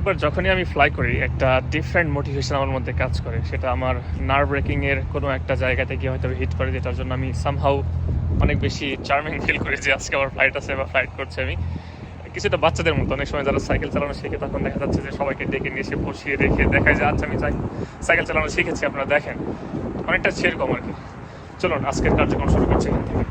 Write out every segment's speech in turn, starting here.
প্রত্যেকবার যখনই আমি ফ্লাই করি একটা ডিফারেন্ট মোটিভেশন আমার মধ্যে কাজ করে। সেটা আমার নার্ভ ব্রেকিংয়ের কোনো একটা জায়গাতে গিয়ে হয়তো হিট করে, যেটার জন্য আমি সামহাউ অনেক বেশি চার্মিং ফিল করি যে আজকে আমার ফ্লাইট আছে বা ফ্লাইট করছে। আমি কিছুটা বাচ্চাদের মতো, অনেক সময় যারা সাইকেল চালানো শিখে তখন দেখা যাচ্ছে যে সবাইকে ডেকে নিয়ে এসে বসিয়ে রেখে দেখায় যে আচ্ছা আমি সাইকেল চালানো শিখেছি, আপনারা দেখেন। অনেকটা সেরকম আর কি। চলুন আজকের কার্যক্রম শুরু করছি এখান থেকে।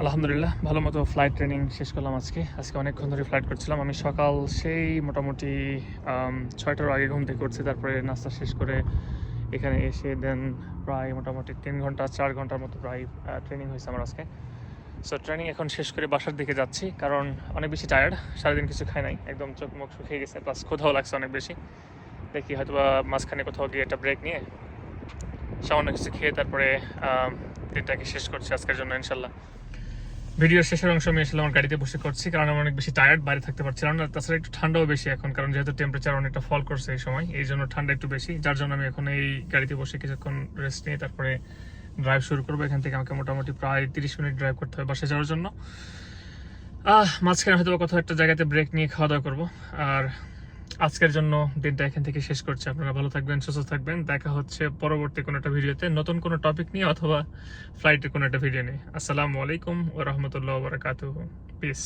আলহামদুলিল্লাহ ভালো মতো ফ্লাইট ট্রেনিং শেষ করলাম। আজকে অনেকক্ষণ ধরে ফ্লাইট করছিলাম। আমি সকাল সেই মোটামুটি 6টার আগে ঘুম থেকে উঠছি, তারপরে নাস্তা শেষ করে এখানে এসে দেন প্রায় মোটামুটি 3-4 ঘন্টার মতো প্রায় ট্রেনিং হয়েছে আমার আজকে। সো ট্রেনিং এখন শেষ করে বাসার দিকে যাচ্ছি, কারণ অনেক বেশি টায়ার্ড, সারাদিন কিছু খাই নাই, একদম চোখ মুখ শুকিয়ে গেছে, প্লাস ক্ষুধাও লাগছে অনেক বেশি। দেখি হয়তো বা মাঝখানে কোথাও গিয়ে একটা ব্রেক নিয়ে সামান্য কিছু খেয়ে তারপরে দিনটাকে শেষ করছি আজকের জন্য ইনশাল্লাহ। ভিডিওর শেষের অংশ আমি আসলে আমার গাড়িতে বসে করছি, কারণ আমি অনেক বেশি টায়ার্ড, বাইরে থাকতে পারছিলাম না। তাছাড়া একটু ঠান্ডাও বেশি এখন, কারণ যেহেতু টেম্পারেচার অনেকটা ফল করছে এই সময়, এই জন্য ঠান্ডা একটু বেশি, যার জন্য আমি এখন এই গাড়িতে বসে কিছুক্ষণ রেস্ট নিয়ে তারপরে ড্রাইভ শুরু করবো। এখান থেকে আমাকে মোটামুটি প্রায় 30 মিনিট ড্রাইভ করতে হবে বাসায় যাওয়ার জন্য। মাঝখানে হয়তো কোথাও একটা জায়গাতে ব্রেক নিয়ে খাওয়া দাওয়া করবো। আর আজকের জন্য দিনটা এখান থেকে শেষ করছি। আপনারা ভালো থাকবেন, সুস্থ থাকবেন। দেখা হচ্ছে পরবর্তী কোনো একটা ভিডিওতে, নতুন কোনো টপিক নিয়ে অথবা ফ্লাইটের কোনো একটা ভিডিও নিয়ে। আসসালামু আলাইকুম ওয়া রাহমাতুল্লাহি ওয়া বারাকাতুহু। পিস।